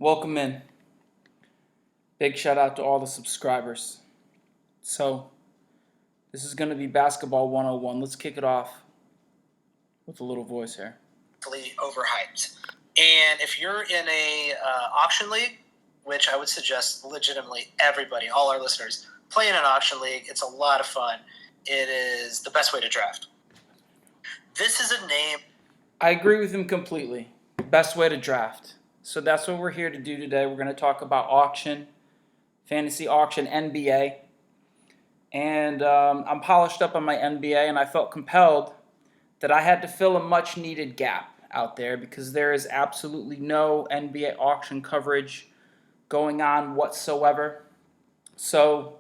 Welcome in. Big shout out to all the subscribers. So, this is going to be Basketball 101. Let's kick it off with a little voice here. Overhyped. And if you're in a auction league, which I would suggest legitimately everybody, all our listeners, play in an auction league. It's a lot of fun. It is the best way to draft. This is a name. I agree with him completely. Best way to draft. So that's what we're here to do today. We're going to talk about auction, fantasy auction, NBA. And I'm polished up on my NBA, and I felt compelled that I had to fill a much needed gap out there because there is absolutely no NBA auction coverage going on whatsoever. So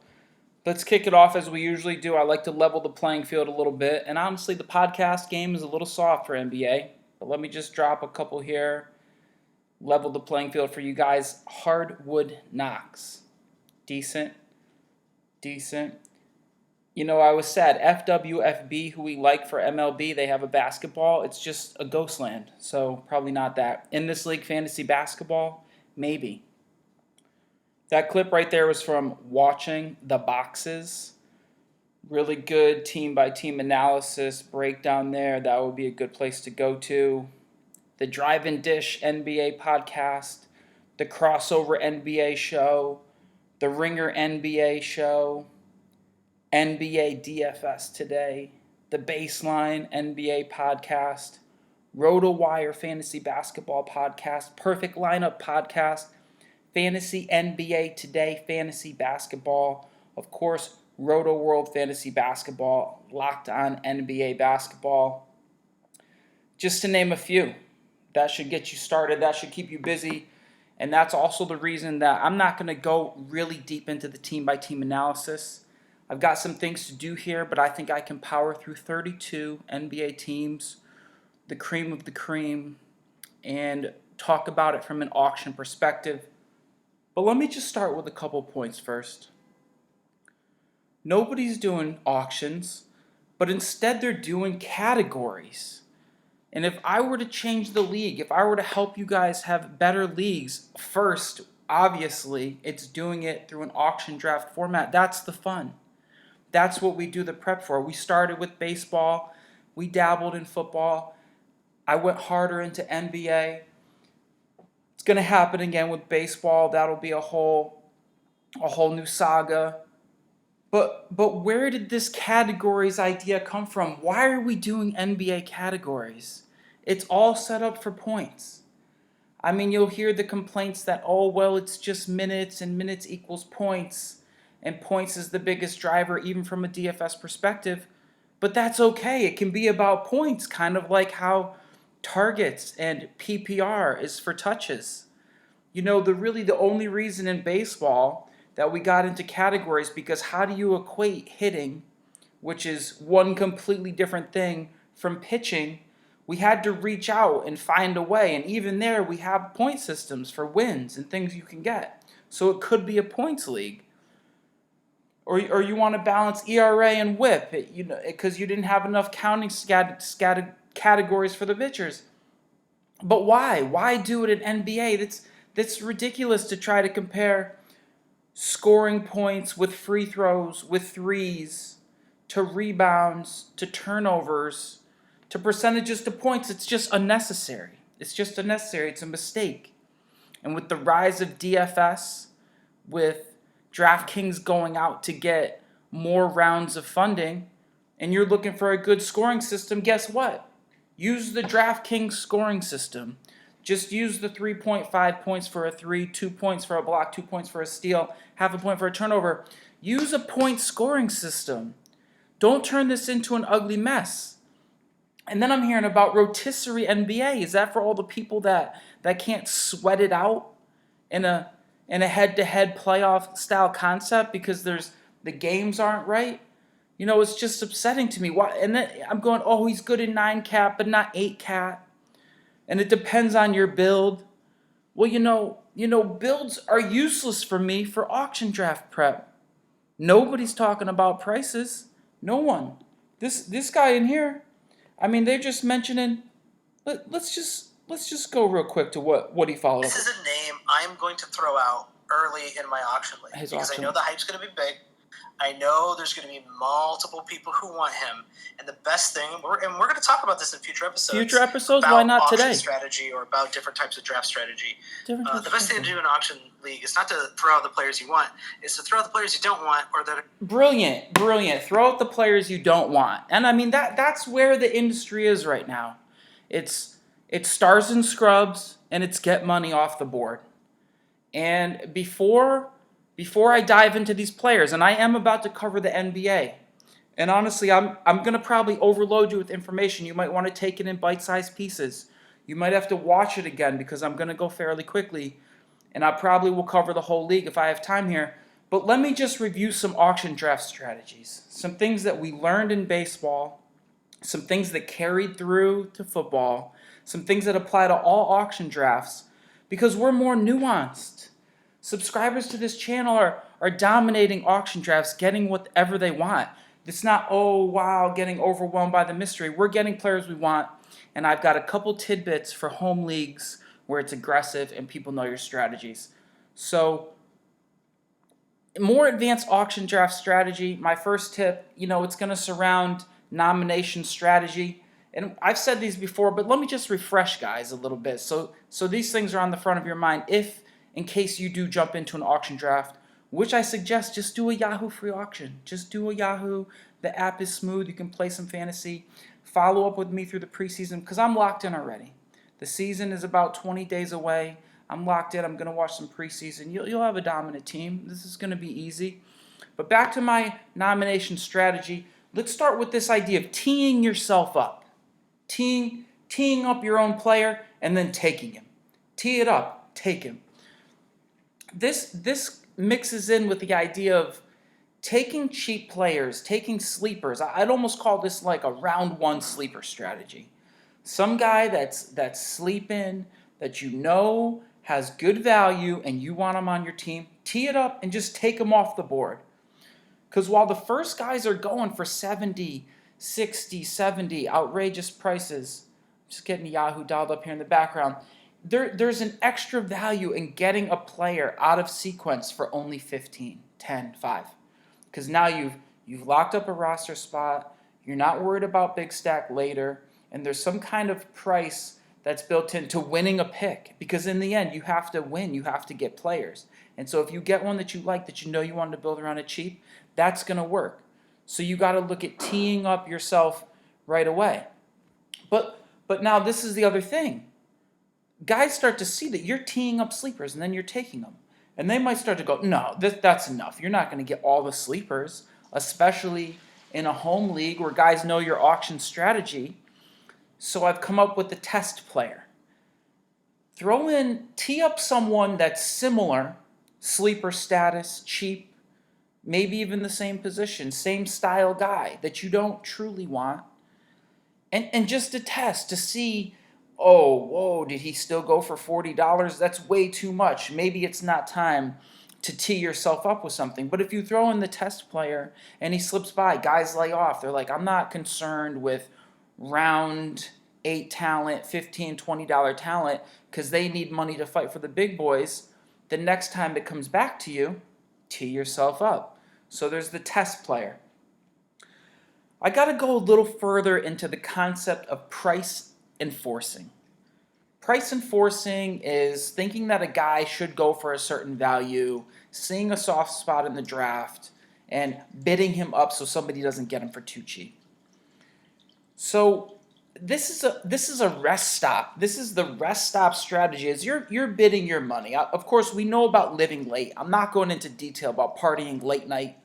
let's kick it off as we usually do. I like to level the playing field a little bit. And honestly, the podcast game is a little soft for NBA. But let me just drop a couple here. Level the playing field for you guys. Hardwood Knocks. Decent. You know, I was sad. FWFB, who we like for MLB, they have a basketball. It's just a ghost land. So probably not that. In this league, fantasy basketball, maybe. That clip right there was from Watching the Boxes. Really good team-by-team analysis breakdown there. That would be a good place to go to. The Drive and Dish NBA podcast. The Crossover NBA show. The Ringer NBA show. NBA DFS Today. The Baseline NBA podcast. RotoWire Fantasy Basketball podcast. Perfect Lineup podcast. Fantasy NBA Today, Fantasy Basketball, of course, Roto World Fantasy Basketball, Locked On NBA Basketball, just to name a few. That should get you started, that should keep you busy, and that's also the reason that I'm not going to go really deep into the team-by-team analysis. I've got some things to do here, but I think I can power through 32 NBA teams, the cream of the cream, and talk about it from an auction perspective. But let me just start with a couple points first. Nobody's doing auctions, but instead they're doing categories. And if I were to change the league, if I were to help you guys have better leagues, first, obviously, it's doing it through an auction draft format. That's the fun. That's what we do the prep for. We started with baseball. We dabbled in football. I went harder into NBA. It's going to happen again with baseball. That'll be a whole new saga. But where did this categories idea come from? Why are we doing NBA categories? It's all set up for points. I mean, you'll hear the complaints that, oh, well, it's just minutes and minutes equals points. And points is the biggest driver even from a DFS perspective. But that's okay. It can be about points, kind of like how targets and PPR is for touches. You know, the only reason in baseball that we got into categories, because how do you equate hitting, which is one completely different thing, from pitching? We had to reach out and find a way, and even there we have point systems for wins and things you can get. So it could be a points league. Or you want to balance ERA and WHIP, because you didn't have enough counting categories for the pitchers. But why? Why do it in NBA? That's ridiculous to try to compare scoring points with free throws, with threes, to rebounds, to turnovers, to percentages to points. It's just unnecessary. It's a mistake. And with the rise of DFS, with DraftKings going out to get more rounds of funding, and you're looking for a good scoring system, guess what? Use the DraftKings scoring system. Just use the 3.5 points for a 3, 2 points for a block, 2 points for a steal, half a point for a turnover. Use a point scoring system. Don't turn this into an ugly mess. And then I'm hearing about rotisserie NBA. Is that for all the people that can't sweat it out in a head-to-head playoff style concept because the games aren't right? You know, it's just upsetting to me. Why? And then I'm going, oh, he's good in 9-cat, but not 8-cat. And it depends on your build. Well, you know, builds are useless for me for auction draft prep. Nobody's talking about prices. No one. This guy in here, I mean, they're just mentioning. Let's just go real quick to what he followed up. This is a name I'm going to throw out early in my auction league His because auction. I know the hype's going to be big. I know there's going to be multiple people who want him, and the best thing, we're going to talk about this in future episodes. Future episodes, about why not auction today? Strategy or about different types of draft strategy. Different The best thing to do in an auction league is not to throw out the players you want; is to throw out the players you don't want, or that. Brilliant. Throw out the players you don't want, and I mean that's where the industry is right now. It's stars and scrubs, and it's get money off the board. And before I dive into these players, and I am about to cover the NBA, and honestly, I'm gonna probably overload you with information. You might want to take it in bite-sized pieces. You might have to watch it again because I'm gonna go fairly quickly, and I probably will cover the whole league if I have time here. But let me just review some auction draft strategies, some things that we learned in baseball, some things that carried through to football, some things that apply to all auction drafts, because we're more nuanced. Subscribers to this channel are dominating auction drafts, getting whatever they want. It's not, oh, wow, getting overwhelmed by the mystery. We're getting players we want, and I've got a couple tidbits for home leagues where it's aggressive and people know your strategies. So, more advanced auction draft strategy, my first tip, it's going to surround nomination strategy. And I've said these before, but let me just refresh guys a little bit. So these things are on the front of your mind if in case you do jump into an auction draft, which I suggest just do a Yahoo free auction. Just do a Yahoo. The app is smooth. You can play some fantasy. Follow up with me through the preseason because I'm locked in already. The season is about 20 days away. I'm locked in. I'm going to watch some preseason. You'll have a dominant team. This is going to be easy. But back to my nomination strategy. Let's start with this idea of teeing yourself up. Teeing up your own player and then taking him. Tee it up. Take him. This mixes in with the idea of taking cheap players, taking sleepers. I'd almost call this like a round one sleeper strategy. Some guy that's sleeping, that has good value, and you want him on your team, tee it up and just take him off the board. Because while the first guys are going for 70, 60, 70, outrageous prices, just getting Yahoo dialed up here in the background, there's an extra value in getting a player out of sequence for only 15, 10, 5. Because now you've locked up a roster spot, you're not worried about big stack later, and there's some kind of price that's built into winning a pick. Because in the end, you have to win, you have to get players. And so if you get one that you like, that you know you wanted to build around it cheap, that's going to work. So you got to look at teeing up yourself right away. But now this is the other thing. Guys start to see that you're teeing up sleepers and then you're taking them. And they might start to go, no, that's enough. You're not going to get all the sleepers, especially in a home league where guys know your auction strategy. So I've come up with the test player. Tee up someone that's similar, sleeper status, cheap, maybe even the same position, same style guy that you don't truly want. And just to test, to see, oh, whoa, did he still go for $40? That's way too much. Maybe it's not time to tee yourself up with something. But if you throw in the test player and he slips by, guys lay off. They're like, I'm not concerned with round 8 talent, $15, $20 talent, because they need money to fight for the big boys. The next time it comes back to you, tee yourself up. So there's the test player. I got to go a little further into the concept of price enforcing. Price enforcing is thinking that a guy should go for a certain value, seeing a soft spot in the draft, and bidding him up so somebody doesn't get him for too cheap. So this is a rest stop. This is the rest stop strategy. Is you're bidding your money. Of course, we know about living late. I'm not going into detail about partying late night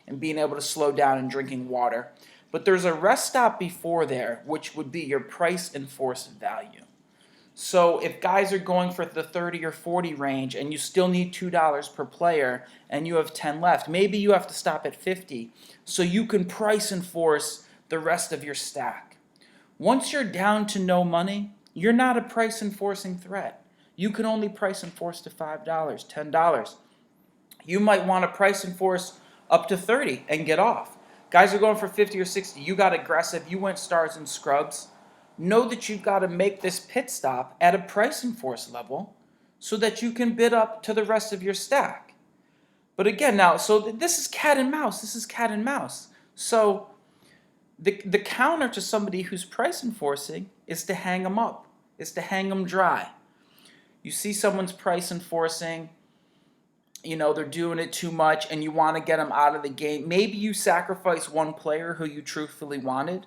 and being able to slow down and drinking water. But there's a rest stop before there, which would be your price enforced value. So if guys are going for the 30 or 40 range and you still need $2 per player and you have 10 left, maybe you have to stop at 50 so you can price enforce the rest of your stack. Once you're down to no money, you're not a price enforcing threat. You can only price enforce to $5, $10. You might want to price enforce up to 30 and get off. Guys are going for 50 or 60. You got aggressive. You went stars and scrubs. Know that you've got to make this pit stop at a price enforce level so that you can bid up to the rest of your stack. But again, now, so this is cat and mouse. This is cat and mouse. So the counter to somebody who's price enforcing is to hang them up, is to hang them dry. You see someone's price enforcing, they're doing it too much and you want to get them out of the game. Maybe you sacrifice one player who you truthfully wanted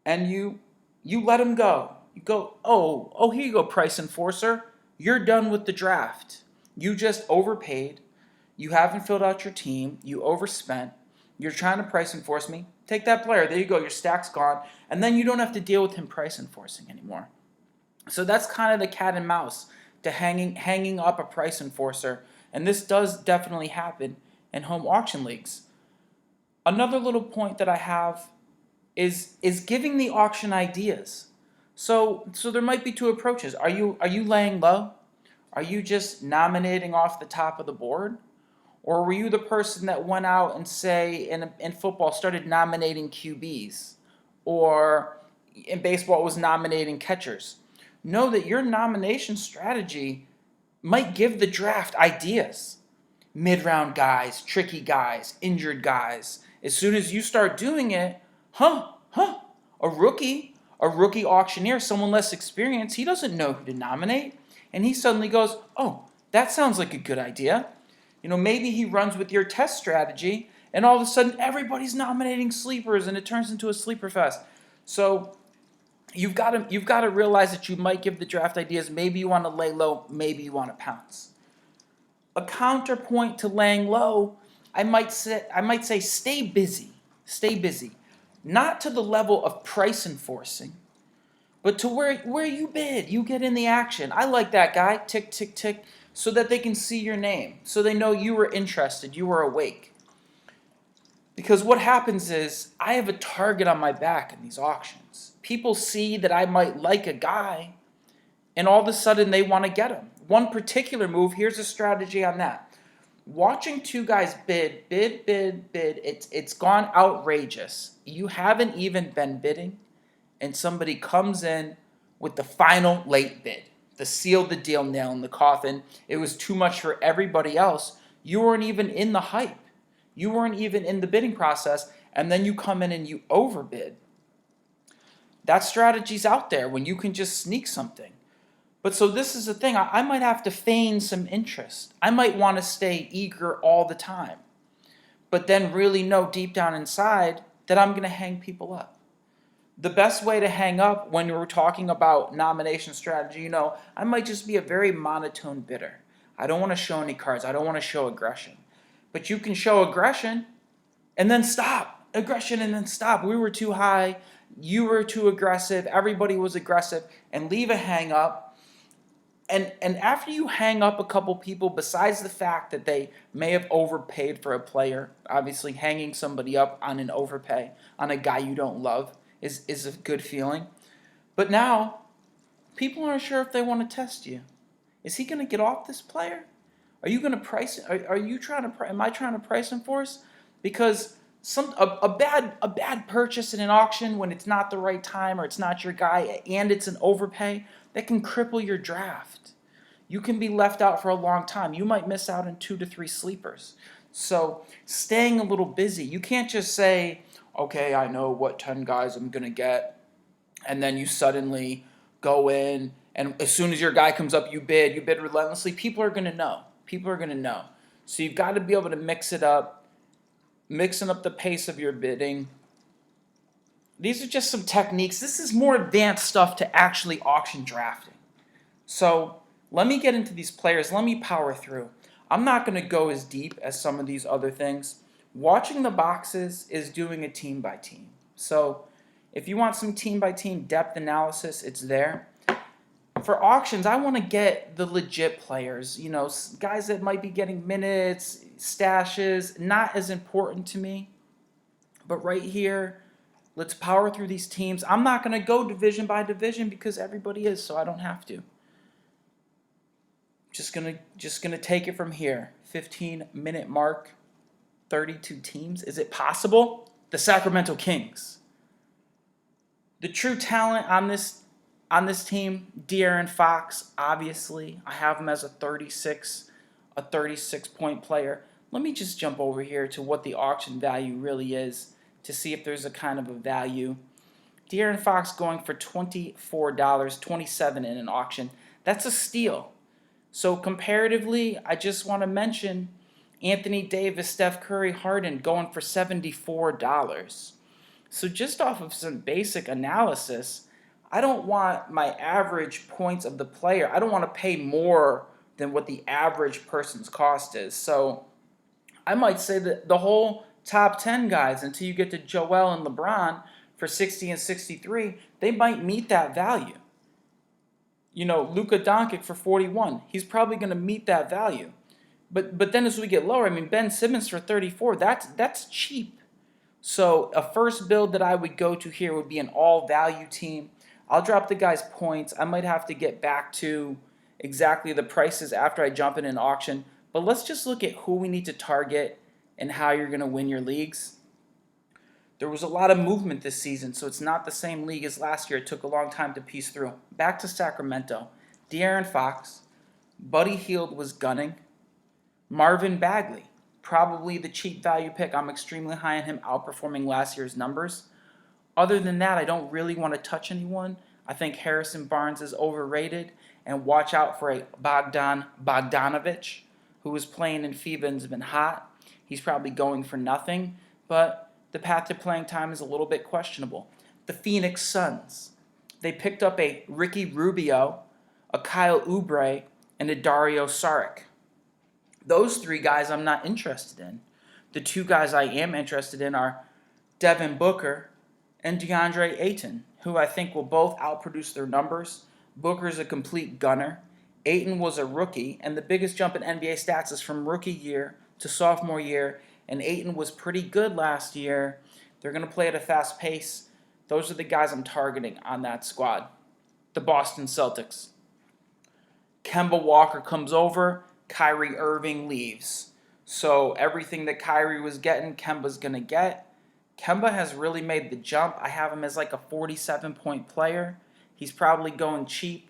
and you let him go. You go, oh, here you go, price enforcer. You're done with the draft. You just overpaid. You haven't filled out your team. You overspent. You're trying to price enforce me. Take that player. There you go. Your stack's gone. And then you don't have to deal with him price enforcing anymore. So that's kind of the cat and mouse to hanging up a price enforcer. And this does definitely happen in home auction leagues. Another little point that I have is giving the auction ideas. So there might be two approaches. Are you laying low? Are you just nominating off the top of the board? Or were you the person that went out and, say, in football started nominating QBs? Or in baseball was nominating catchers? Know that your nomination strategy might give the draft ideas. Mid-round guys, tricky guys, injured guys. As soon as you start doing it, a rookie auctioneer, someone less experienced, he doesn't know who to nominate. And he suddenly goes, oh, that sounds like a good idea. Maybe he runs with your test strategy, and all of a sudden everybody's nominating sleepers, and it turns into a sleeper fest. So you've got to realize that you might give the draft ideas. Maybe you want to lay low. Maybe you want to pounce. A counterpoint to laying low, I might say stay busy. Stay busy. Not to the level of price enforcing, but to where you bid, you get in the action. I like that guy, tick, tick, tick, so that they can see your name, so they know you were interested, you were awake. Because what happens is, I have a target on my back in these auctions. People see that I might like a guy, and all of a sudden they want to get him. One particular move, here's a strategy on that. Watching two guys bid, it's gone outrageous. You haven't even been bidding, and somebody comes in with the final late bid, the seal the deal nail in the coffin. It was too much for everybody else. You weren't even in the hype. You weren't even in the bidding process, and then you come in and you overbid. That strategy's out there when you can just sneak something. But so this is the thing. I might have to feign some interest. I might want to stay eager all the time, but then really know deep down inside that I'm going to hang people up. The best way to hang up when we're talking about nomination strategy, I might just be a very monotone bidder. I don't want to show any cards. I don't want to show aggression. But you can show aggression and then stop. Aggression and then stop. We were too high. You were too aggressive. Everybody was aggressive. And leave a hang up. And after you hang up a couple people, besides the fact that they may have overpaid for a player, obviously hanging somebody up on an overpay, on a guy you don't love, is a good feeling. But now, people aren't sure if they want to test you. Is he going to get off this player? Are you going to price? Are you trying to? Am I trying to price enforce? Because a bad purchase in an auction when it's not the right time or it's not your guy and it's an overpay, that can cripple your draft. You can be left out for a long time. You might miss out on 2 to 3 sleepers. So staying a little busy. You can't just say, okay, I know what 10 guys I'm going to get, and then you suddenly go in, and as soon as your guy comes up, you bid relentlessly. People are going to know. So you've got to be able to mix it up, mixing up the pace of your bidding. These are just some techniques. This is more advanced stuff to actually auction drafting. So let me get into these players. Let me power through. I'm not going to go as deep as some of these other things. Watching the boxes is doing a team by team. So if you want some team by team depth analysis, it's there. For auctions, I want to get the legit players, guys that might be getting minutes, stashes, not as important to me. But right here, let's power through these teams. I'm not going to go division by division because everybody is, so I don't have to. Just gonna take it from here. 15-minute mark, 32 teams. Is it possible? The Sacramento Kings. The true talent on On this team, De'Aaron Fox, obviously, I have him as a 36 point player. Let me just jump over here to what the auction value really is to see if there's a kind of a value. De'Aaron Fox going for $24.27 in an auction. That's a steal. So comparatively, I just want to mention Anthony Davis, Steph Curry, Harden going for $74. So just off of some basic analysis, I don't want my average points of the player. I don't want to pay more than what the average person's cost is. So I might say that the whole top 10 guys until you get to Joel and LeBron for 60 and 63, they might meet that value. Luka Doncic for 41, he's probably going to meet that value. But then as we get lower, I mean Ben Simmons for 34, that's cheap. So a first build that I would go to here would be an all value team. I'll drop the guys' points. I might have to get back to exactly the prices after I jump in an auction. But let's just look at who we need to target and how you're going to win your leagues. There was a lot of movement this season, so it's not the same league as last year. It took a long time to piece through. Back to Sacramento. De'Aaron Fox. Buddy Hield was gunning. Marvin Bagley, probably the cheap value pick. I'm extremely high on him, outperforming last year's numbers. Other than that, I don't really want to touch anyone. I think Harrison Barnes is overrated. And watch out for a Bogdan Bogdanovic, who was playing in FIBA and has been hot. He's probably going for nothing, but the path to playing time is a little bit questionable. The Phoenix Suns. They picked up a Ricky Rubio, a Kyle Oubre, and a Dario Saric. Those three guys I'm not interested in. The two guys I am interested in are Devin Booker and DeAndre Ayton, who I think will both outproduce their numbers. Booker's a complete gunner. Ayton was a rookie, and the biggest jump in NBA stats is from rookie year to sophomore year, and Ayton was pretty good last year. They're going to play at a fast pace. Those are the guys I'm targeting on that squad. The Boston Celtics. Kemba Walker comes over. Kyrie Irving leaves. So everything that Kyrie was getting, Kemba's going to get. Kemba has really made the jump. I have him as like a 47-point player. He's probably going cheap.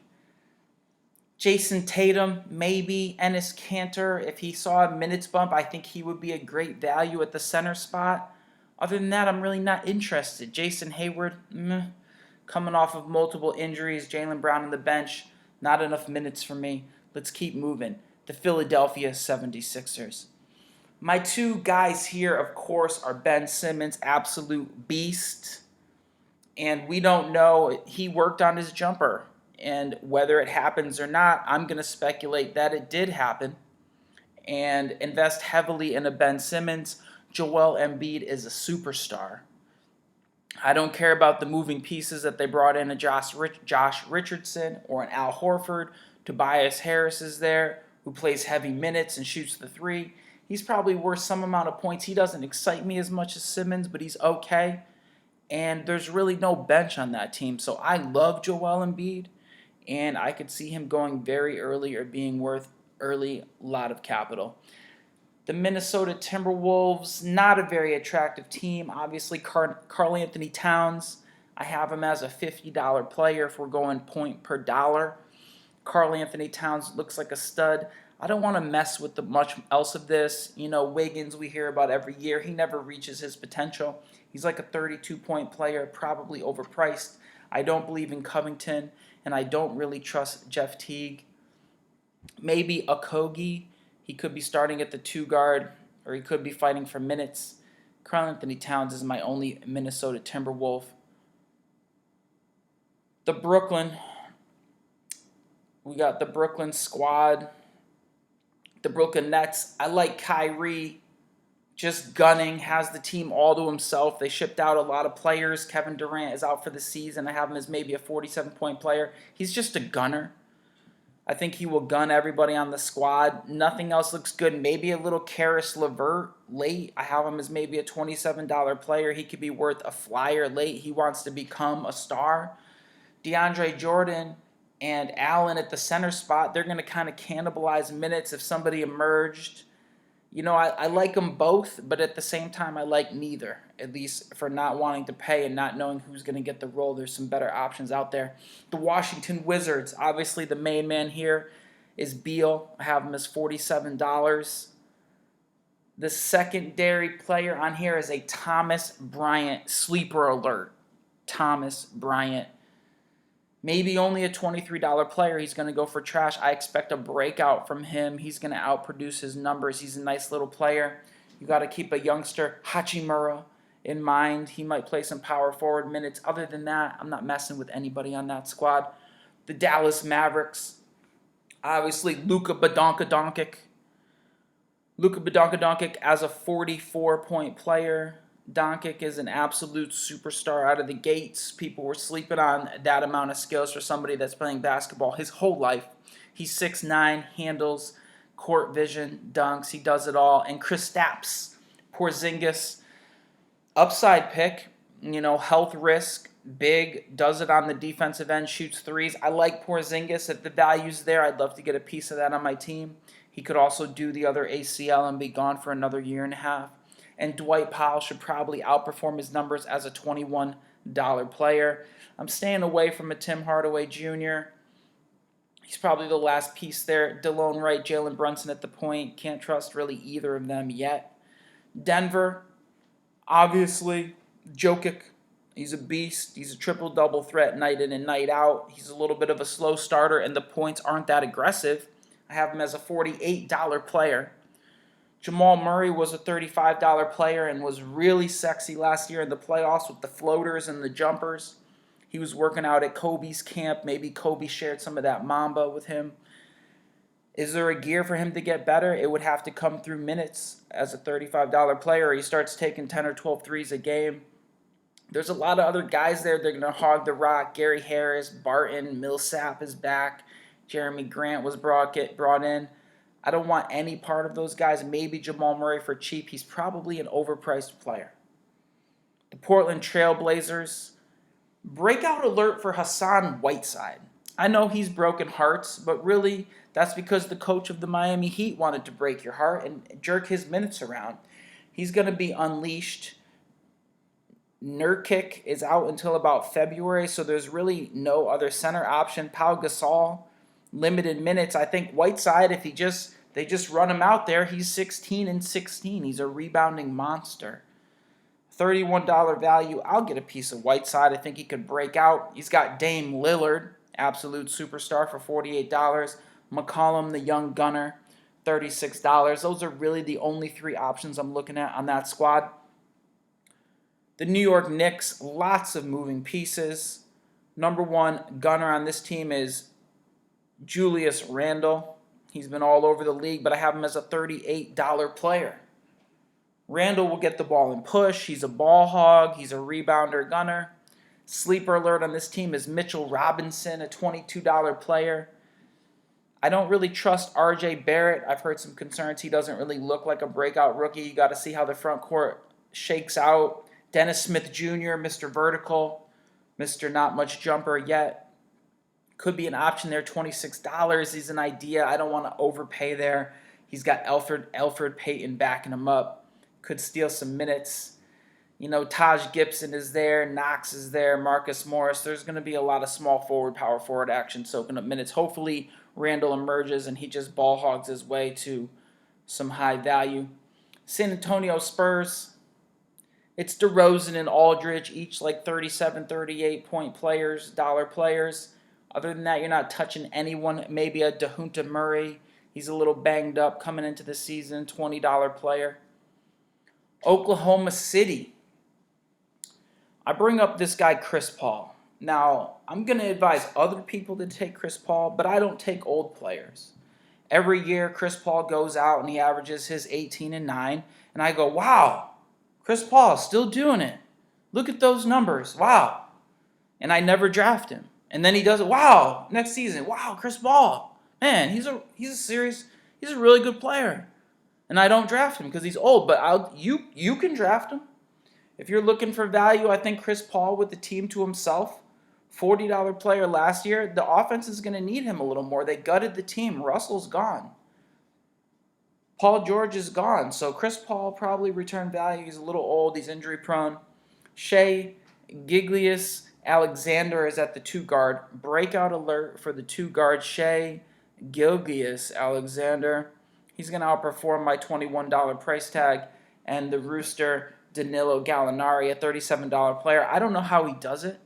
Jason Tatum, maybe. Enes Kanter, if he saw a minutes bump, I think he would be a great value at the center spot. Other than that, I'm really not interested. Jason Hayward, coming off of multiple injuries. Jaylen Brown on the bench, not enough minutes for me. Let's keep moving. The Philadelphia 76ers. My two guys here, of course, are Ben Simmons, absolute beast. And we don't know, he worked on his jumper. And whether it happens or not, I'm going to speculate that it did happen. And invest heavily in a Ben Simmons. Joel Embiid is a superstar. I don't care about the moving pieces that they brought in a Josh Richardson or an Al Horford. Tobias Harris is there, who plays heavy minutes and shoots the three. He's probably worth some amount of points. He doesn't excite me as much as Simmons, but he's okay. And there's really no bench on that team. So I love Joel Embiid, and I could see him going very early or being worth early, lot of capital. The Minnesota Timberwolves, not a very attractive team. Obviously, Karl Anthony Towns, I have him as a $50 player if we're going point per dollar. Karl Anthony Towns looks like a stud. I don't want to mess with much else of this. Wiggins we hear about every year. He never reaches his potential. He's like a 32-point player, probably overpriced. I don't believe in Covington, and I don't really trust Jeff Teague. Maybe Okogie. He could be starting at the 2 guard, or he could be fighting for minutes. Karl Anthony Towns is my only Minnesota Timberwolf. We got the Brooklyn squad. The Brooklyn Nets. I like Kyrie. Just gunning. Has the team all to himself. They shipped out a lot of players. Kevin Durant is out for the season. I have him as maybe a 47-point player. He's just a gunner. I think he will gun everybody on the squad. Nothing else looks good. Maybe a little Karis LeVert late. I have him as maybe a $27 player. He could be worth a flyer late. He wants to become a star. DeAndre Jordan and Allen at the center spot, they're going to kind of cannibalize minutes if somebody emerged. I like them both, but at the same time, I like neither. at least for not wanting to pay and not knowing who's going to get the role. There's some better options out there. The Washington Wizards, obviously the main man here is Beal. I have him as $47. The secondary player on here is a Thomas Bryant. Sleeper alert. Thomas Bryant. Maybe only a $23 player. He's going to go for trash. I expect a breakout from him. He's going to outproduce his numbers. He's a nice little player. You got to keep a youngster, Hachimura, in mind. He might play some power forward minutes. Other than that, I'm not messing with anybody on that squad. The Dallas Mavericks. Obviously, Luka Doncic. Luka Doncic as a 44-point player. Doncic is an absolute superstar out of the gates. People were sleeping on that amount of skills for somebody that's playing basketball his whole life. He's 6'9", handles, court vision, dunks. He does it all. And Kristaps Porzingis, upside pick, health risk, big, does it on the defensive end, shoots threes. I like Porzingis. If the value's there, I'd love to get a piece of that on my team. He could also do the other ACL and be gone for another year and a half. And Dwight Powell should probably outperform his numbers as a $21 player. I'm staying away from a Tim Hardaway Jr. He's probably the last piece there. DeLone Wright, Jalen Brunson at the point. Can't trust really either of them yet. Denver, obviously, Jokic. He's a beast. He's a triple-double threat night in and night out. He's a little bit of a slow starter, and the points aren't that aggressive. I have him as a $48 player. Jamal Murray was a $35 player and was really sexy last year in the playoffs with the floaters and the jumpers. He was working out at Kobe's camp. Maybe Kobe shared some of that Mamba with him. Is there a gear for him to get better? It would have to come through minutes as a $35 player. He starts taking 10 or 12 threes a game. There's a lot of other guys there that are going to hog the rock. Gary Harris, Barton, Millsap is back. Jeremy Grant was brought in. I don't want any part of those guys. Maybe Jamal Murray for cheap. He's probably an overpriced player. The Portland Trail Blazers. Breakout alert for Hassan Whiteside. I know he's broken hearts, but really that's because the coach of the Miami Heat wanted to break your heart and jerk his minutes around. He's going to be unleashed. Nurkic is out until about February, so there's really no other center option. Pau Gasol, limited minutes. I think Whiteside, if they just run him out there, he's 16 and 16. He's a rebounding monster. $31 value. I'll get a piece of Whiteside. I think he could break out. He's got Dame Lillard, absolute superstar, for $48. McCollum, the young gunner, $36. Those are really the only three options I'm looking at on that squad. The New York Knicks, lots of moving pieces. Number one gunner on this team is Julius Randle. He's been all over the league, but I have him as a $38 player. Randle will get the ball and push. He's a ball hog. He's a rebounder gunner. Sleeper alert on this team is Mitchell Robinson, a $22 player. I don't really trust RJ Barrett. I've heard some concerns. He doesn't really look like a breakout rookie. You got to see how the front court shakes out. Dennis Smith Jr., Mr. Vertical, Mr. Not Much Jumper yet. Could be an option there, $26. He's an idea. I don't want to overpay there. He's got Elfrid Payton backing him up. Could steal some minutes. Taj Gibson is there. Knox is there. Marcus Morris. There's going to be a lot of small forward, power forward action soaking up minutes. Hopefully, Randall emerges and he just ball hogs his way to some high value. San Antonio Spurs. It's DeRozan and Aldridge, each like 37, 38-point players, dollar players. Other than that, you're not touching anyone. Maybe a DeJounte Murray. He's a little banged up coming into the season, $20 player. Oklahoma City. I bring up this guy, Chris Paul. Now, I'm going to advise other people to take Chris Paul, but I don't take old players. Every year, Chris Paul goes out and he averages his 18 and 9, and I go, wow, Chris Paul still doing it. Look at those numbers. Wow. And I never draft him. And then he does it. Wow. Next season. Wow, Chris Paul. Man, he's a really good player. And I don't draft him because he's old. But you can draft him. If you're looking for value, I think Chris Paul with the team to himself, $40 player last year, the offense is going to need him a little more. They gutted the team. Russell's gone. Paul George is gone, so Chris Paul probably return value. He's a little old. He's injury prone. Shea Giglius Alexander is at the two guard. Breakout alert for the two guard Shea Gilgeous Alexander. He's going to outperform my $21 price tag and the Rooster Danilo Gallinari, a $37 player. I don't know how he does it.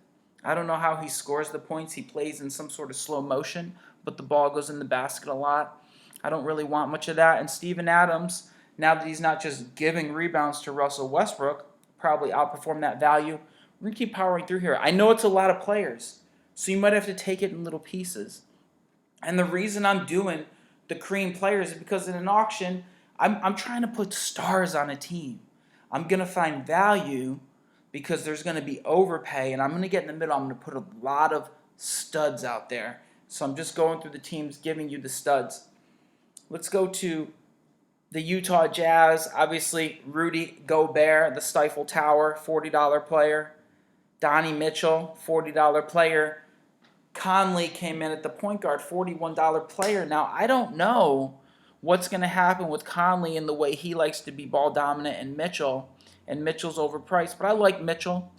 I don't know how he scores the points. He plays in some sort of slow motion, but the ball goes in the basket a lot. I don't really want much of that. And Steven Adams, now that he's not just giving rebounds to Russell Westbrook, probably outperform that value. We're going to keep powering through here. I know it's a lot of players, so you might have to take it in little pieces. And the reason I'm doing the cream players is because in an auction, I'm trying to put stars on a team. I'm going to find value because there's going to be overpay, and I'm going to get in the middle. I'm going to put a lot of studs out there. So I'm just going through the teams, giving you the studs. Let's go to the Utah Jazz. Obviously, Rudy Gobert, the Stifle Tower, $40 player. Donnie Mitchell, $40 player. Conley came in at the point guard, $41 player. Now, I don't know what's going to happen with Conley in the way he likes to be ball dominant and Mitchell's overpriced. But I like Mitchell.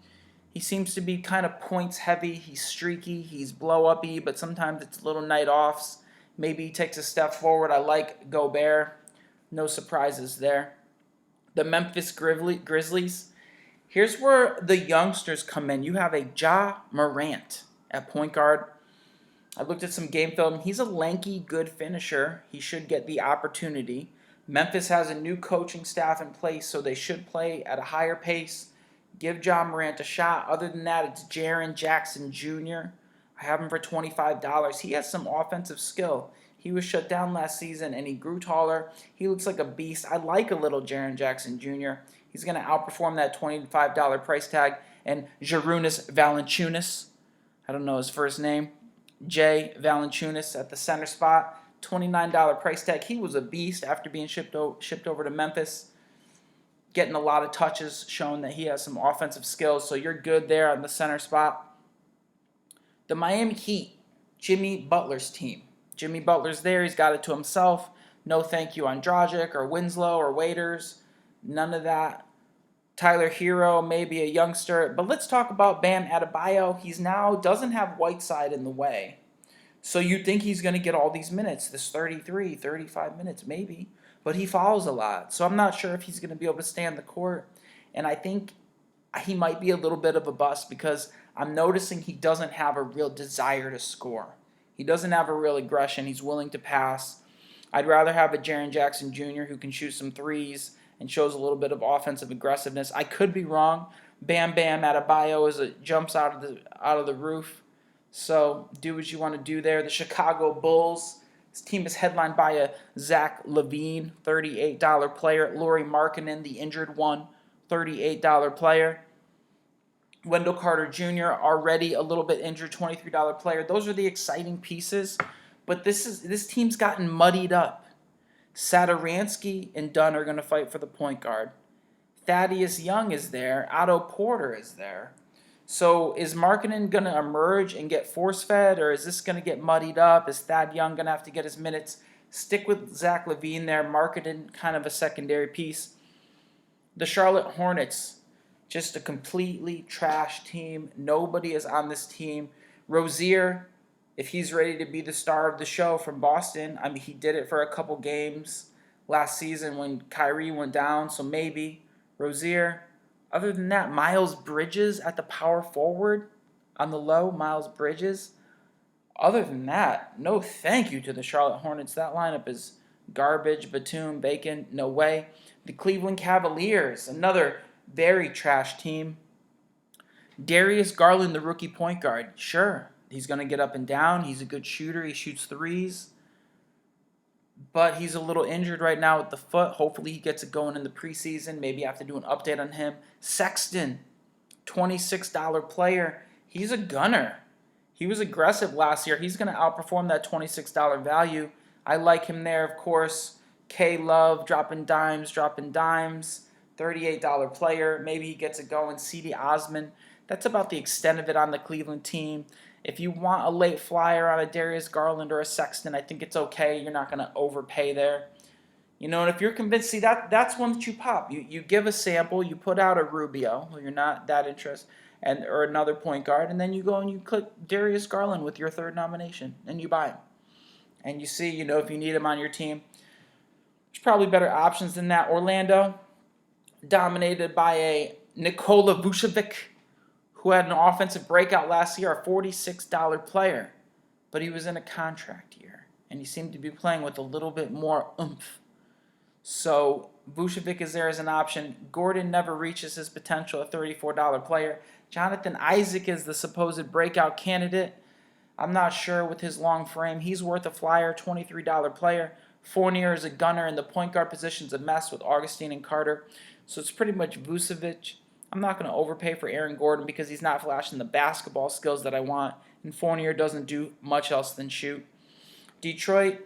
He seems to be kind of points heavy. He's streaky. He's blow uppy, but sometimes it's little night offs. Maybe he takes a step forward. I like Gobert. No surprises there. The Memphis Grizzlies. Here's where the youngsters come in. You have a Ja Morant at point guard. I looked at some game film. He's a lanky, good finisher. He should get the opportunity. Memphis has a new coaching staff in place, so they should play at a higher pace. Give Ja Morant a shot. Other than that, it's Jaren Jackson Jr. I have him for $25. He has some offensive skill. He was shut down last season, and he grew taller. He looks like a beast. I like a little Jaren Jackson Jr. He's going to outperform that $25 price tag. And Jarunas Valanciunas, I don't know his first name, Jay Valanciunas at the center spot, $29 price tag. He was a beast after being shipped over to Memphis, getting a lot of touches, showing that he has some offensive skills. So you're good there on the center spot. The Miami Heat, Jimmy Butler's team. Jimmy Butler's there. He's got it to himself. No thank you on Dragic or Winslow or Waiters. None of that. Tyler Hero, maybe a youngster. But let's talk about Bam Adebayo. He's now doesn't have Whiteside in the way. So you'd think he's going to get all these minutes, this 33, 35 minutes maybe. But he fouls a lot. So I'm not sure if he's going to be able to stay on the court. And I think he might be a little bit of a bust because I'm noticing he doesn't have a real desire to score. He doesn't have a real aggression. He's willing to pass. I'd rather have a Jaren Jackson Jr. who can shoot some threes and shows a little bit of offensive aggressiveness. I could be wrong. Bam Bam Adebayo jumps out of the roof. So do what you want to do there. The Chicago Bulls. This team is headlined by a Zach LaVine, $38 player. Lauri Markkanen, the injured one, $38 player. Wendell Carter Jr., already a little bit injured, $23 player. Those are the exciting pieces. But this team's gotten muddied up. Satoransky and Dunn are going to fight for the point guard. Thaddeus Young is there. Otto Porter is there. So is Markkanen going to emerge and get force-fed, or is this going to get muddied up? Is Thad Young going to have to get his minutes? Stick with Zach LaVine there. Markkanen, kind of a secondary piece. The Charlotte Hornets, just a completely trash team. Nobody is on this team. Rozier, if he's ready to be the star of the show from Boston, I mean, he did it for a couple games last season when Kyrie went down, so maybe Rozier. Other than that, Miles Bridges at the power forward on the low, Miles Bridges. Other than that, no thank you to the Charlotte Hornets. That lineup is garbage. Batum, Bacon, no way. The Cleveland Cavaliers, another very trash team. Darius Garland, the rookie point guard. Sure, he's going to get up and down. He's a good shooter. He shoots threes. But he's a little injured right now with the foot. Hopefully he gets it going in the preseason. Maybe I have to do an update on him. Sexton, $26 player. He's a gunner. He was aggressive last year. He's going to outperform that $26 value. I like him there, of course. K-Love, dropping dimes. $38 player. Maybe he gets it going. C.D. Osman. That's about the extent of it on the Cleveland team. If you want a late flyer on a Darius Garland or a Sexton, I think it's okay. You're not going to overpay there. You know, and if you're convinced, see that's one that you pop. You give a sample, you put out a Rubio, who you're not that interested, and or another point guard, and then you go and you click Darius Garland with your third nomination, and you buy him, and you see, you know, if you need him on your team. There's probably better options than that. Orlando, dominated by a Nikola Vucevic, who had an offensive breakout last year, a $46 player, but he was in a contract year, and he seemed to be playing with a little bit more oomph. So Vucevic is there as an option. Gordon never reaches his potential, a $34 player. Jonathan Isaac is the supposed breakout candidate. I'm not sure with his long frame. He's worth a flyer, $23 player. Fournier is a gunner, and the point guard position's a mess with Augustine and Carter. So it's pretty much Vucevic. I'm not going to overpay for Aaron Gordon because he's not flashing the basketball skills that I want, and Fournier doesn't do much else than shoot. Detroit,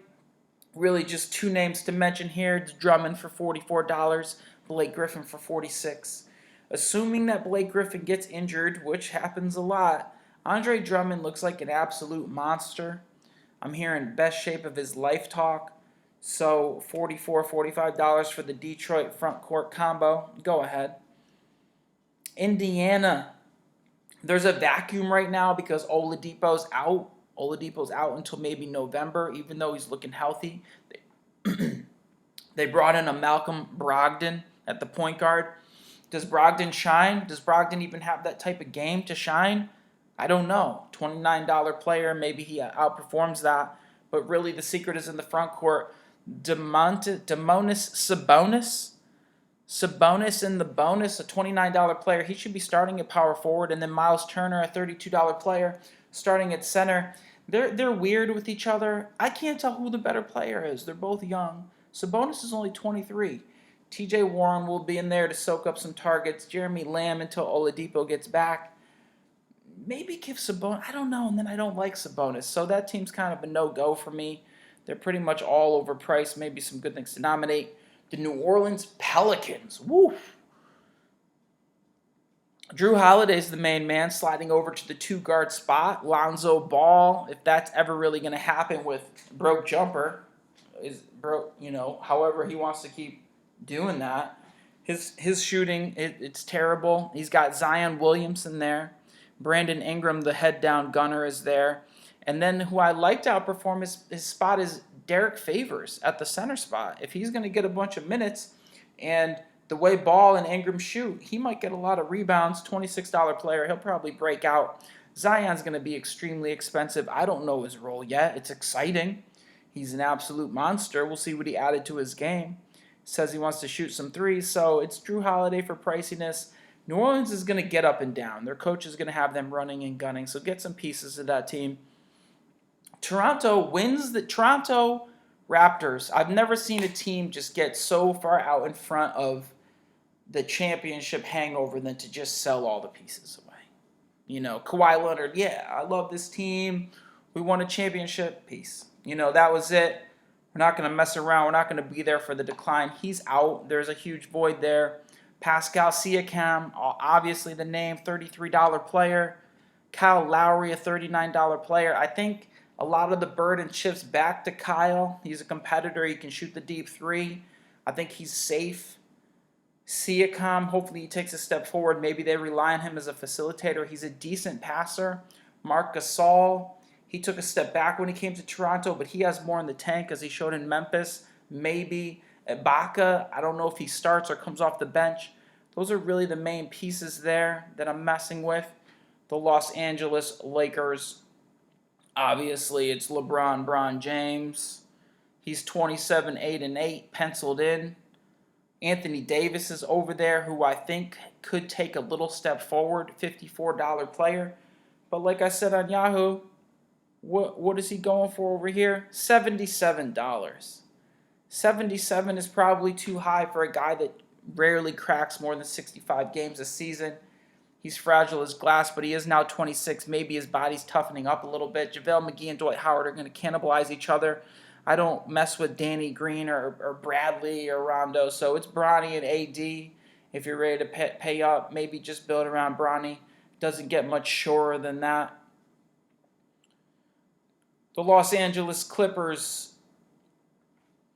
really just two names to mention here. It's Drummond for $44, Blake Griffin for $46. Assuming that Blake Griffin gets injured, which happens a lot, Andre Drummond looks like an absolute monster. I'm hearing best shape of his life talk. So $44, $45 for the Detroit front court combo. Go ahead. Indiana. There's a vacuum right now because Oladipo's out. Oladipo's out until maybe November, even though he's looking healthy. They brought in a Malcolm Brogdon at the point guard. Does Brogdon shine? Does Brogdon even have that type of game to shine? I don't know. $29 player, maybe he outperforms that. But really, the secret is in the front court. Demonis Sabonis. Sabonis in the bonus, a $29 player. He should be starting at power forward. And then Miles Turner, a $32 player, starting at center. They're weird with each other. I can't tell who the better player is. They're both young. Sabonis is only 23. TJ Warren will be in there to soak up some targets. Jeremy Lamb until Oladipo gets back. Maybe give Sabonis. I don't know. And then I don't like Sabonis. So that team's kind of a no-go for me. They're pretty much all overpriced. Maybe some good things to nominate. The New Orleans Pelicans. Woo! Drew Holiday's the main man, sliding over to the two-guard spot. Lonzo Ball, if that's ever really going to happen with broke jumper, is broke. You know, however he wants to keep doing that. His shooting, it's terrible. He's got Zion Williamson there. Brandon Ingram, the head-down gunner, is there. And then who I like to outperform his spot is Derek Favors at the center spot. If he's going to get a bunch of minutes and the way Ball and Ingram shoot, he might get a lot of rebounds. $26 player. He'll probably break out. Zion's going to be extremely expensive. I don't know his role yet. It's exciting. He's an absolute monster. We'll see what he added to his game. Says he wants to shoot some threes. So it's Drew Holiday for priciness. New Orleans is going to get up and down. Their coach is going to have them running and gunning. So get some pieces of that team. Toronto wins the Toronto Raptors. I've never seen a team just get so far out in front of the championship hangover than to just sell all the pieces away. You know, Kawhi Leonard, yeah, I love this team. We won a championship. Peace. You know, that was it. We're not going to mess around. We're not going to be there for the decline. He's out. There's a huge void there. Pascal Siakam, obviously the name, $33 player. Kyle Lowry, a $39 player. I think a lot of the burden shifts back to Kyle. He's a competitor. He can shoot the deep three. I think he's safe. Siakam, hopefully he takes a step forward. Maybe they rely on him as a facilitator. He's a decent passer. Marc Gasol, he took a step back when he came to Toronto, but he has more in the tank as he showed in Memphis. Maybe Ibaka, I don't know if he starts or comes off the bench. Those are really the main pieces there that I'm messing with. The Los Angeles Lakers, obviously it's LeBron James. He's 27, 8, and 8, penciled in. Anthony Davis is over there, who I think could take a little step forward, $54 player. But like I said on Yahoo, what is he going for over here? $77. 77 is probably too high for a guy that rarely cracks more than 65 games a season. He's fragile as glass, but he is now 26. Maybe his body's toughening up a little bit. JaVale McGee and Dwight Howard are going to cannibalize each other. I don't mess with Danny Green or Bradley or Rondo. So it's Bronny and AD. If you're ready to pay up, maybe just build around Bronny. Doesn't get much surer than that. The Los Angeles Clippers,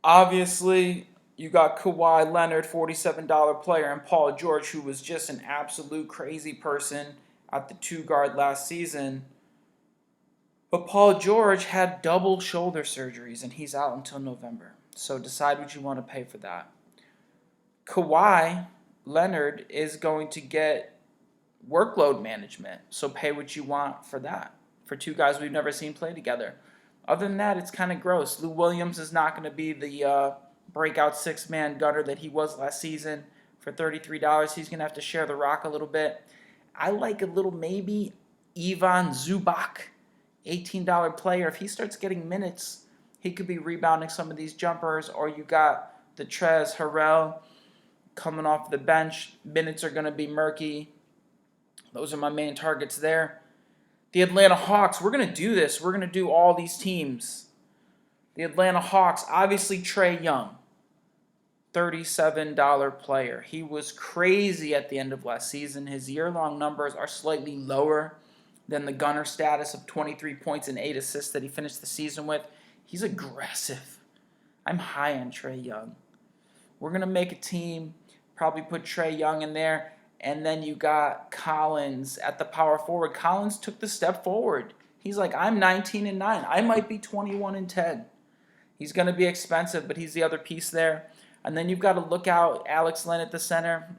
obviously, You got Kawhi Leonard, $47 player, and Paul George, who was just an absolute crazy person at the 2 guard last season. But Paul George had double shoulder surgeries, and he's out until November. So decide what you want to pay for that. Kawhi Leonard is going to get workload management, so pay what you want for that. For 2 guys we've never seen play together. Other than that, it's kind of gross. Lou Williams is not going to be the breakout 6-man gunner that he was last season. For $33, he's going to have to share the rock a little bit. I like a little maybe Ivan Zubac, $18 player. If he starts getting minutes, he could be rebounding some of these jumpers. Or you got the Trez Harrell coming off the bench. Minutes are going to be murky. Those are my main targets there. The Atlanta Hawks, we're going to do this. We're going to do all these teams. The Atlanta Hawks, obviously Trae Young, $37 player. He was crazy at the end of last season. His year-long numbers are slightly lower than the gunner status of 23 points and 8 assists that he finished the season with. He's aggressive. I'm high on Trae Young. We're going to make a team, probably put Trae Young in there. And then you got Collins at the power forward. Collins took the step forward. He's like, I'm 19-9. I might be 21-10. He's going to be expensive, but he's the other piece there. And then you've got to look out Alex Len at the center.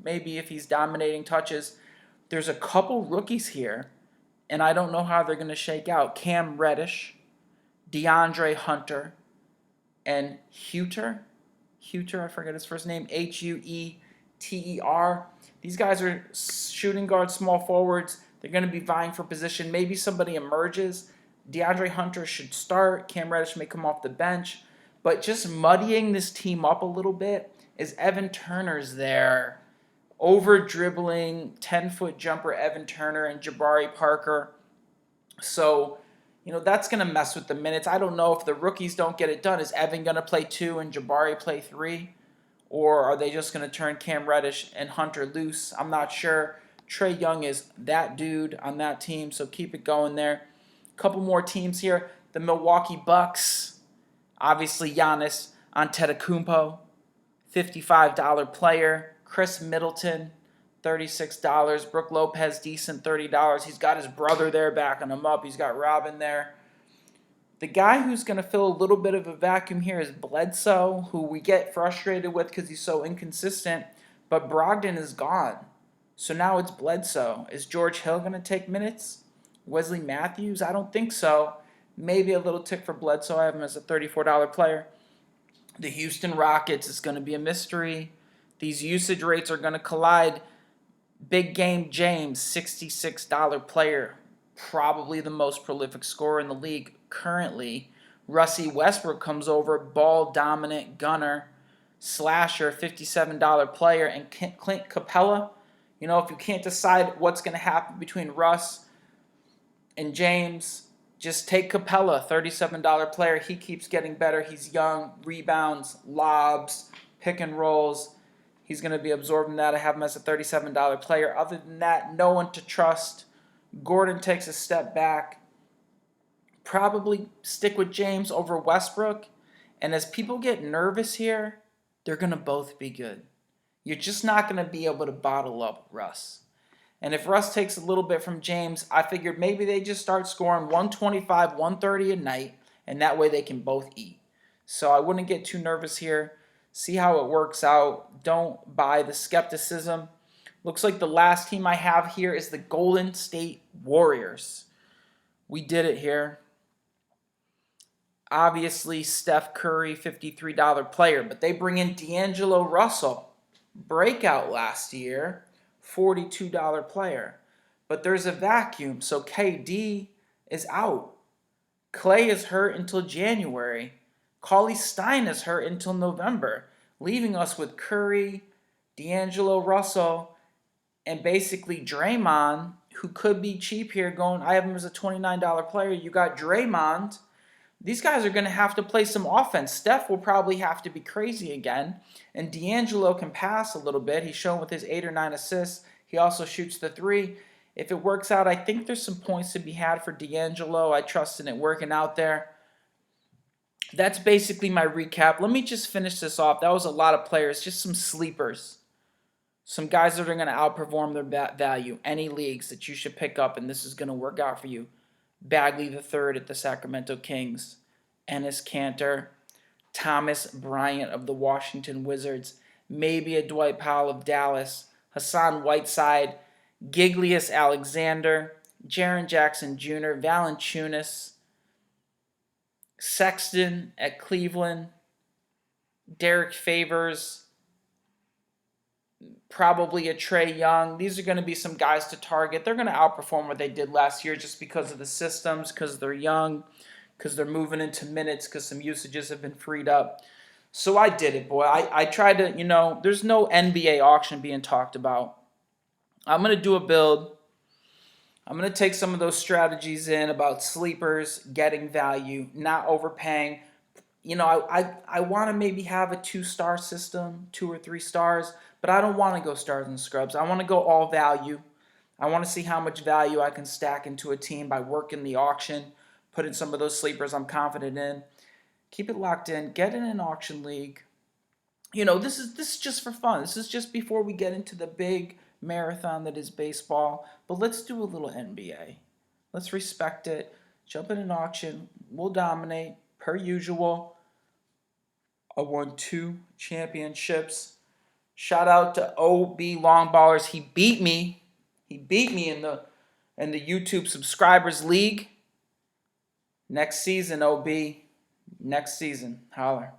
Maybe if he's dominating touches. There's a couple rookies here, and I don't know how they're going to shake out. Cam Reddish, DeAndre Hunter, and Huter, I forget his first name, Hueter. These guys are shooting guards, small forwards. They're going to be vying for position. Maybe somebody emerges. DeAndre Hunter should start. Cam Reddish may come off the bench. But just muddying this team up a little bit is Evan Turner's there. Over-dribbling, 10-foot jumper Evan Turner and Jabari Parker. So, that's going to mess with the minutes. I don't know if the rookies don't get it done. Is Evan going to play 2 and Jabari play 3? Or are they just going to turn Cam Reddish and Hunter loose? I'm not sure. Trae Young is that dude on that team, so keep it going there. A couple more teams here. The Milwaukee Bucks. Obviously, Giannis Antetokounmpo, $55 player. Chris Middleton, $36. Brook Lopez, decent $30. He's got his brother there backing him up. He's got Robin there. The guy who's going to fill a little bit of a vacuum here is Bledsoe, who we get frustrated with because he's so inconsistent. But Brogdon is gone. So now it's Bledsoe. Is George Hill going to take minutes? Wesley Matthews? I don't think so. Maybe a little tick for Bledsoe. I have him as a $34 player. The Houston Rockets is going to be a mystery. These usage rates are going to collide. Big Game James, $66 player. Probably the most prolific scorer in the league currently. Russie Westbrook comes over, ball dominant gunner, slasher, $57 player, and Clint Capella. If you can't decide what's going to happen between Russ and James, just take Capella, $37 player. He keeps getting better. He's young, rebounds, lobs, pick and rolls. He's going to be absorbing that. I have him as a $37 player. Other than that, no one to trust. Gordon takes a step back. Probably stick with James over Westbrook. And as people get nervous here, they're going to both be good. You're just not going to be able to bottle up Russ. And if Russ takes a little bit from James, I figured maybe they just start scoring 125, 130 a night, and that way they can both eat. So I wouldn't get too nervous here. See how it works out. Don't buy the skepticism. Looks like the last team I have here is the Golden State Warriors. We did it here. Obviously, Steph Curry, $53 player, but they bring in D'Angelo Russell. Breakout last year, $42 player. But there's a vacuum, so KD is out. Clay is hurt until January. Cauley Stein is hurt until November, leaving us with Curry, D'Angelo Russell, and basically Draymond, who could be cheap here going, I have him as a $29 player. You got Draymond. These guys are going to have to play some offense. Steph will probably have to be crazy again. And D'Angelo can pass a little bit. He's shown with his 8 or 9 assists. He also shoots the 3. If it works out, I think there's some points to be had for D'Angelo. I trust in it working out there. That's basically my recap. Let me just finish this off. That was a lot of players, just some sleepers. Some guys that are going to outperform their value. Any leagues that you should pick up, and this is going to work out for you. Bagley the third at the Sacramento Kings. Enes Kanter. Thomas Bryant of the Washington Wizards. Maybe a Dwight Powell of Dallas. Hassan Whiteside. Giglius Alexander. Jaren Jackson Jr. Valanciunas. Sexton at Cleveland. Derek Favors. Probably a Trae Young. These are going to be some guys to target. They're going to outperform what they did last year just because of the systems, because they're young, because they're moving into minutes, because some usages have been freed up. So I did it, boy. I tried to, there's no NBA auction being talked about. I'm going to do a build. I'm going to take some of those strategies in about sleepers, getting value, not overpaying. I want to maybe have a 2-star system, 2 or 3 stars, but I don't want to go stars and scrubs. I want to go all value. I want to see how much value I can stack into a team by working the auction, put in some of those sleepers I'm confident in. Keep it locked in. Get in an auction league. This is just for fun. This is just before we get into the big marathon that is baseball. But let's do a little NBA. Let's respect it. Jump in an auction. We'll dominate per usual. I won 2 championships. Shout out to OB Longballers. He beat me. He beat me in the YouTube subscribers league. Next season, OB. Next season. Holler.